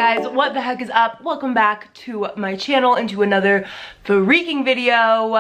guys, what the heck is up? Welcome back to my channel and to another freaking video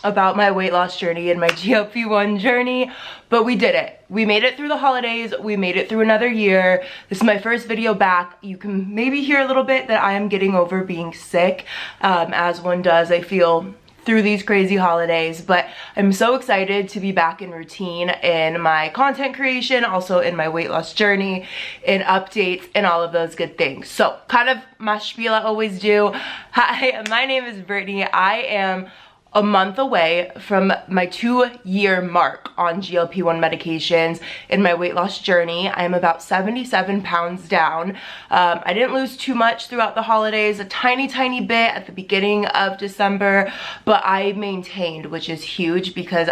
about my weight loss journey and my GLP-1 journey. But we did it. We made it through the holidays. We made it through another year. This is my first video back. You can maybe hear a little bit that I am getting over being sick, as one does, I feel, through these crazy holidays. But I'm so excited to be back in routine in my content creation, also in my weight loss journey, in updates and all of those good things. So kind of my spiel I always do. Hi, my name is Brittany. I am a month away from my 2-year mark on GLP-1 medications in my weight loss journey. I am about 77 pounds down. I didn't lose too much throughout the holidays, a tiny bit at the beginning of December, but I maintained, which is huge because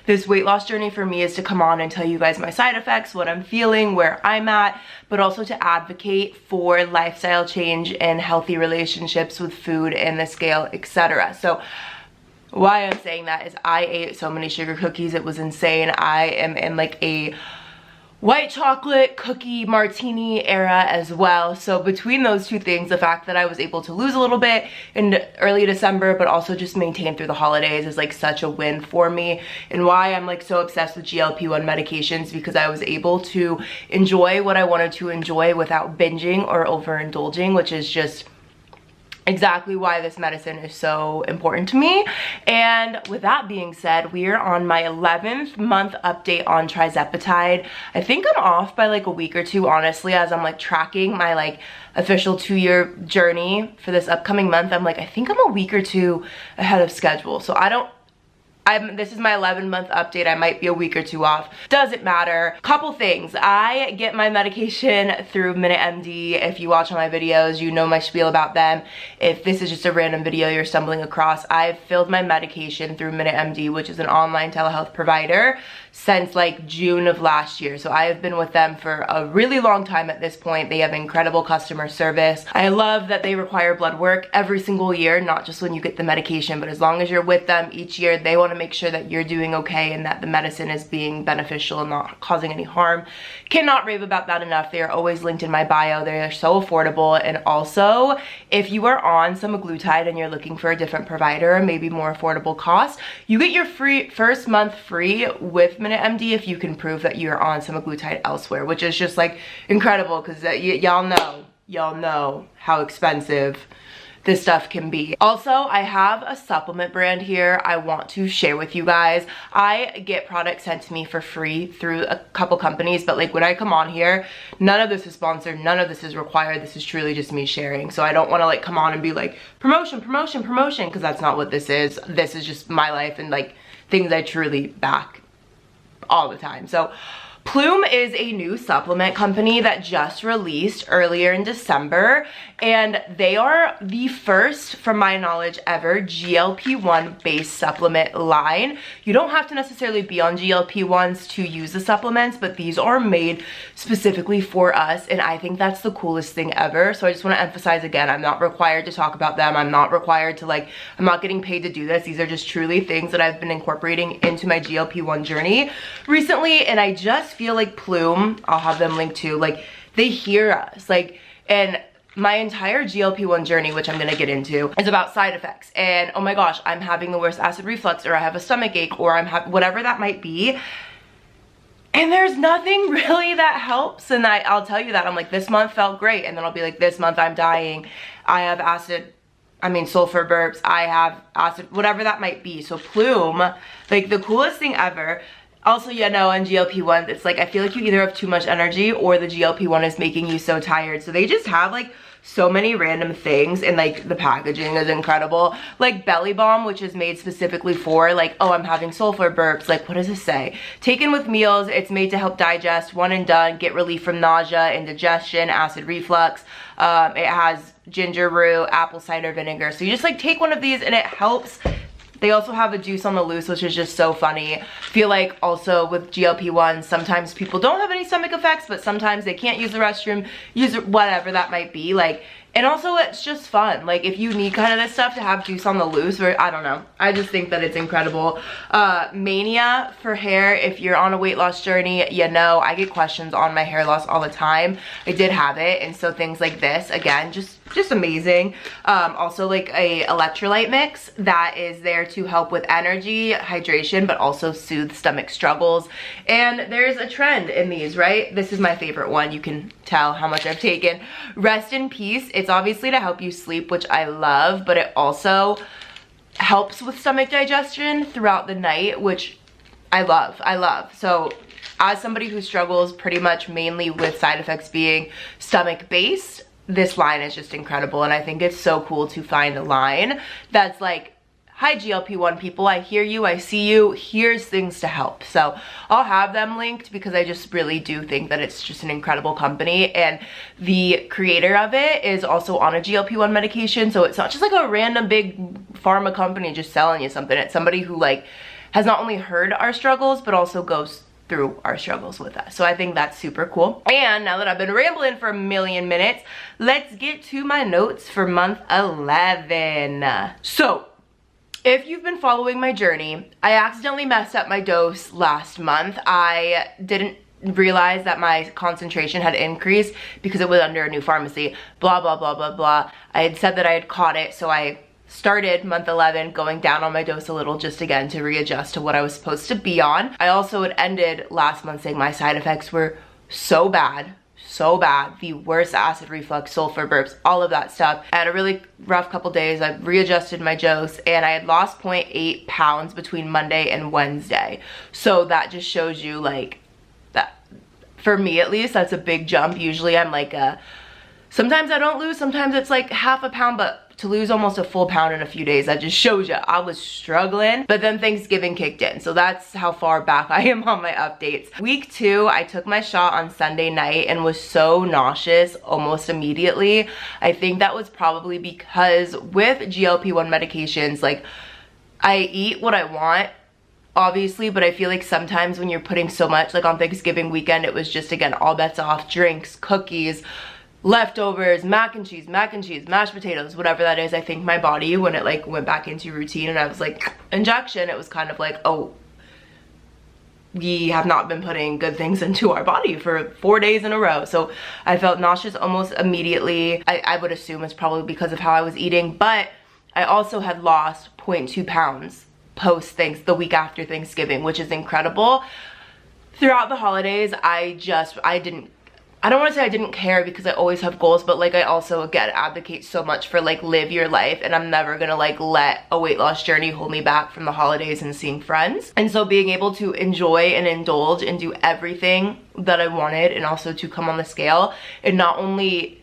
this weight loss journey for me is to come on and tell you guys my side effects, what I'm feeling, where I'm at, but also to advocate for lifestyle change and healthy relationships with food and the scale, etc. So why I'm saying that is I ate so many sugar cookies, it was insane. I am in like a white chocolate cookie martini era as well. So between those two things, the fact that I was able to lose a little bit in early December, but also just maintain through the holidays is like such a win for me. And why I'm like so obsessed with GLP-1 medications, because I was able to enjoy what I wanted to enjoy without binging or overindulging, which is just exactly why this medicine is so important to me. And with that being said, we are on my 11th month update on Tirzepatide. I think I'm off by like a week or two, honestly, as I'm like tracking my like official 2-year journey for this upcoming month. I'm like, I think I'm a week or two ahead of schedule. So this is my 11-month update. I might be a week or two off. Doesn't matter. Couple things. I get my medication through MinuteMD. If you watch all my videos, you know my spiel about them. If this is just a random video you're stumbling across, I've filled my medication through MinuteMD, which is an online telehealth provider, since like June of last year. So I have been with them for a really long time at this point. They have incredible customer service. I love that they require blood work every single year, not just when you get the medication, but as long as you're with them each year, they want to make sure that you're doing okay and that the medicine is being beneficial and not causing any harm. Cannot rave about that enough. They are always linked in my bio. They are so affordable. And also, if you are on semaglutide and you're looking for a different provider, maybe more affordable cost, you get your first month free with MinuteMD if you can prove that you're on semaglutide elsewhere, which is just like incredible, because y'all know how expensive this stuff can be. Also, I have a supplement brand here I want to share with you guys. I get products sent to me for free through a couple companies, but like when I come on here, none of this is sponsored, none of this is required. This is truly just me sharing. So I don't want to like come on and be like promotion, because that's not what this is. This is just my life and like things I truly back all the time. So Ploom is a new supplement company that just released earlier in December, and they are the first, from my knowledge, ever GLP-1 based supplement line. You don't have to necessarily be on GLP-1s to use the supplements, but these are made specifically for us, and I think that's the coolest thing ever. So I just want to emphasize again, I'm not required to talk about them. I'm not required to like, I'm not getting paid to do this. These are just truly things that I've been incorporating into my GLP-1 journey recently, and I just feel like Ploom, I'll have them linked to, like they hear us, like, and my entire GLP-1 journey, which I'm gonna get into, is about side effects. And oh my gosh, I'm having the worst acid reflux, or I have a stomach ache, or I'm having whatever that might be. And there's nothing really that helps. And I'll tell you that I'm like, this month felt great. And then I'll be like, this month I'm dying. I have sulfur burps. I have acid, whatever that might be. So Ploom, like the coolest thing ever. Also, you know, on GLP-1, it's like I feel like you either have too much energy or the GLP-1 is making you so tired. So they just have like so many random things, and like the packaging is incredible. Like Belly Balm, which is made specifically for like, oh, I'm having sulfur burps. Like, what does it say? Taken with meals, it's made to help digest, one and done, get relief from nausea, indigestion, acid reflux. It has ginger root, apple cider vinegar. So you just like take one of these and it helps. They also have a juice on the loose, which is just so funny. I feel like also with GLP-1, sometimes people don't have any stomach effects, but sometimes they can't use the restroom, use whatever that might be. Like, And also it's just fun. Like if you need kind of this stuff to have juice on the loose, or I don't know. I just think that it's incredible. Mania for hair, if you're on a weight loss journey, you know, I get questions on my hair loss all the time. I did have it, and so things like this, again, just amazing. Also like a electrolyte mix that is there to help with energy, hydration, but also soothe stomach struggles. And there's a trend in these, right? This is my favorite one. You can tell how much I've taken. Rest in Peace. It's obviously to help you sleep, which I love, but it also helps with stomach digestion throughout the night, which I love. So as somebody who struggles pretty much mainly with side effects being stomach based, this line is just incredible. And I think it's so cool to find a line that's like, hi GLP-1 people, I hear you, I see you, here's things to help. So I'll have them linked because I just really do think that it's just an incredible company, and the creator of it is also on a GLP-1 medication, so it's not just like a random big pharma company just selling you something. It's somebody who like has not only heard our struggles but also goes through our struggles with us. So I think that's super cool. And now that I've been rambling for a million minutes, let's get to my notes for month 11. So if you've been following my journey, I accidentally messed up my dose last month. I didn't realize that my concentration had increased because it was under a new pharmacy, blah, blah, blah, blah, blah. I had said that I had caught it, so I started month 11 going down on my dose a little, just again to readjust to what I was supposed to be on. I also had ended last month saying my side effects were so bad, the worst: acid reflux, sulfur, burps, all of that stuff. I had a really rough couple days. I readjusted my dose and I had lost 0.8 pounds between Monday and Wednesday. So that just shows you like that, for me at least, that's a big jump. Usually I'm like sometimes I don't lose, sometimes it's like half a pound, but to lose almost a full pound in a few days, that just shows you I was struggling. But then Thanksgiving kicked in, so that's how far back I am on my updates. Week 2, I took my shot on Sunday night and was so nauseous almost immediately. I think that was probably because with GLP-1 medications, like I eat what I want, obviously, but I feel like sometimes when you're putting so much, like on Thanksgiving weekend, it was just, again, all bets off, drinks, cookies, leftovers, mac and cheese, mashed potatoes, whatever that is. I think my body, when it like went back into routine and I was like, injection, it was kind of like, oh, we have not been putting good things into our body for 4 days in a row. So I felt nauseous almost immediately. I would assume it's probably because of how I was eating, but I also had lost 0.2 pounds the week after Thanksgiving, which is incredible. Throughout the holidays, I don't want to say I didn't care because I always have goals, but like I also, again, advocate so much for like live your life, and I'm never gonna like let a weight loss journey hold me back from the holidays and seeing friends. And so being able to enjoy and indulge and do everything that I wanted, and also to come on the scale and not only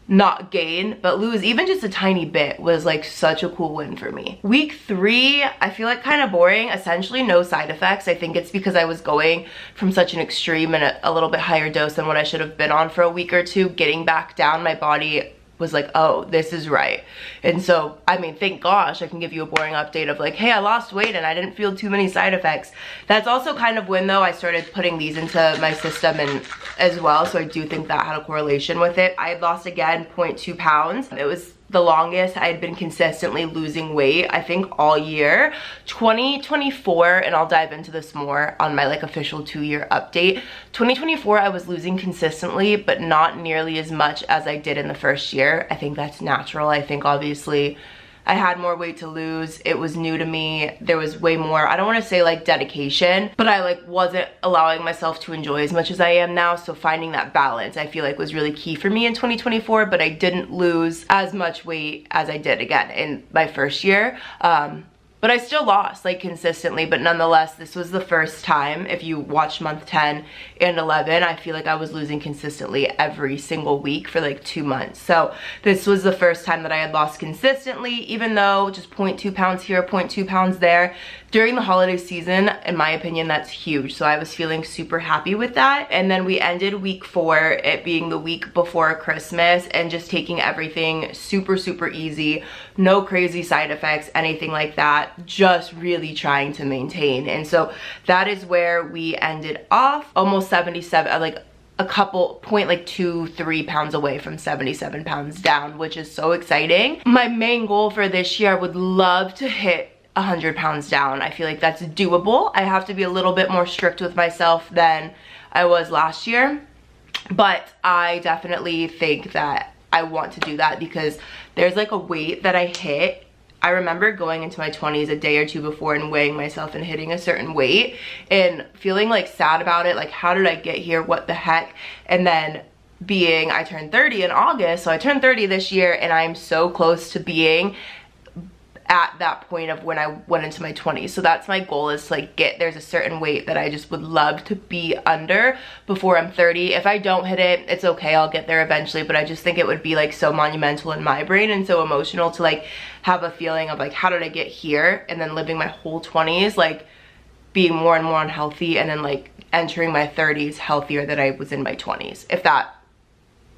not gain but lose even just a tiny bit, was like such a cool win for me. Week 3, I feel like kind of boring. Essentially no side effects. I think it's because I was going from such an extreme and a little bit higher dose than what I should have been on for a week or two. Getting back down, my body was like, oh, this is right. And so, I mean, thank gosh I can give you a boring update of like, hey, I lost weight and I didn't feel too many side effects. That's also kind of when though I started putting these into my system and as well, so I do think that had a correlation with it. I had lost again 0.2 pounds. It was the longest I had been consistently losing weight, I think, all year. 2024, and I'll dive into this more on my like official 2-year update. 2024, I was losing consistently, but not nearly as much as I did in the first year. I think that's natural. I think obviously I had more weight to lose. It was new to me. There was way more, I don't want to say like dedication, but I like wasn't allowing myself to enjoy as much as I am now. So finding that balance, I feel like, was really key for me in 2024, but I didn't lose as much weight as I did again in my first year. But I still lost like consistently, but nonetheless, this was the first time, if you watch month 10 and 11, I feel like I was losing consistently every single week for like 2 months. So this was the first time that I had lost consistently, even though just 0.2 pounds here, 0.2 pounds there. During the holiday season, in my opinion, that's huge. So I was feeling super happy with that. And then we ended week 4, it being the week before Christmas, and just taking everything super, super easy. No crazy side effects, anything like that. Just really trying to maintain. And so that is where we ended off. Almost 77, like a couple point like 2-3 pounds away from 77 pounds down, which is so exciting. My main goal for this year, I would love to hit 100 pounds down. I feel like that's doable. I have to be a little bit more strict with myself than I was last year, but I definitely think that I want to do that because there's like a weight that I hit. I remember going into my 20s a day or two before and weighing myself and hitting a certain weight and feeling like sad about it, like how did I get here, what the heck? And then I turned 30 in August, so I turned 30 this year, and I'm so close to being at that point of when I went into my 20s. So that's my goal, is to like there's a certain weight that I just would love to be under before I'm 30. If I don't hit it, it's okay, I'll get there eventually, but I just think it would be like so monumental in my brain and so emotional to like have a feeling of like, how did I get here? And then living my whole 20s like being more and more unhealthy, and then like entering my 30s healthier than I was in my 20s, if that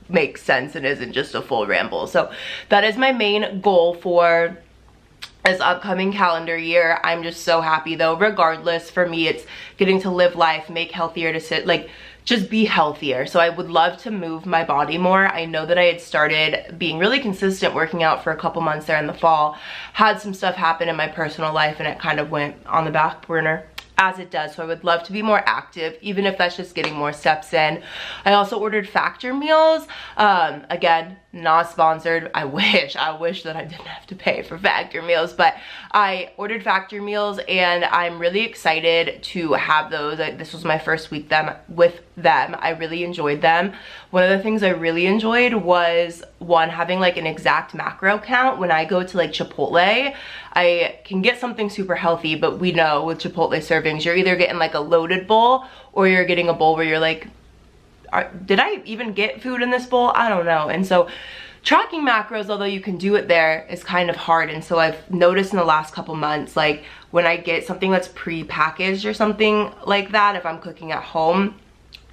makes sense and isn't just a full ramble. So that is my main goal for this upcoming calendar year. I'm just so happy though. Regardless, for me, it's getting to live life, make healthier just be healthier. So I would love to move my body more. I know that I had started being really consistent working out for a couple months there in the fall, had some stuff happen in my personal life, and it kind of went on the back burner, as it does. So I would love to be more active, even if that's just getting more steps in. I also ordered Factor meals. Again, not sponsored. I wish that I didn't have to pay for Factor meals, but I ordered Factor meals and I'm really excited to have those. This was my first week with them. I really enjoyed them. One of the things I really enjoyed was having like an exact macro count. When I go to like Chipotle, I can get something super healthy, but we know with Chipotle servings, you're either getting like a loaded bowl or you're getting a bowl where you're like, did I even get food in this bowl? I don't know. And so tracking macros, although you can do it there, is kind of hard. And so I've noticed in the last couple months, like when I get something that's pre-packaged or something like that, if I'm cooking at home,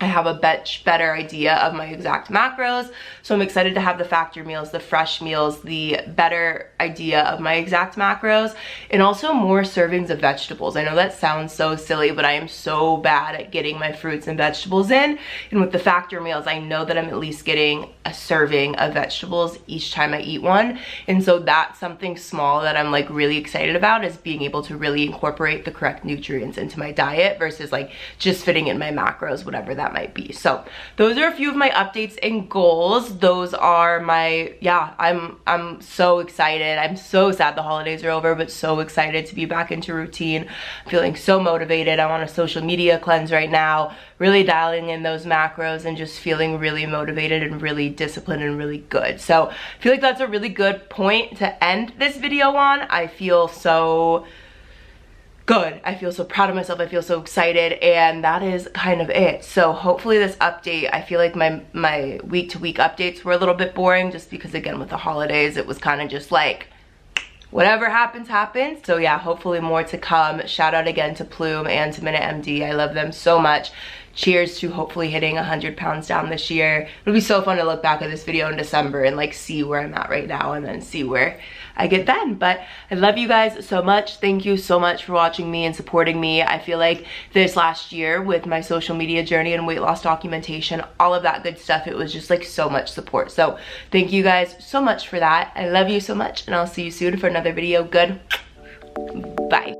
I have a better idea of my exact macros. So I'm excited to have the Factor meals, the fresh meals, the better idea of my exact macros, and also more servings of vegetables. I know that sounds so silly, but I am so bad at getting my fruits and vegetables in. And with the Factor meals, I know that I'm at least getting a serving of vegetables each time I eat one. And so that's something small that I'm like really excited about, is being able to really incorporate the correct nutrients into my diet versus like just fitting in my macros, whatever that might be. So those are a few of my updates and goals. Those are my, I'm so excited. I'm so sad the holidays are over, but so excited to be back into routine. I'm feeling so motivated. I'm on a social media cleanse right now, really dialing in those macros and just feeling really motivated and really disciplined and really good. So I feel like that's a really good point to end this video on. I feel so good. I feel so proud of myself. I feel so excited, and that is kind of it. So hopefully this update, I feel like my week-to-week updates were a little bit boring, just because again with the holidays it was kind of just like whatever happens happens. So yeah, hopefully more to come. Shout out again to Ploom and to Minute MD. I love them so much. Cheers to hopefully hitting 100 pounds down this year. It'll be so fun to look back at this video in December and like see where I'm at right now and then see where I get then. But I love you guys so much. Thank you so much for watching me and supporting me. I feel like this last year with my social media journey and weight loss documentation, all of that good stuff, it was just like so much support. So thank you guys so much for that. I love you so much, and I'll see you soon for another video. Good. Bye.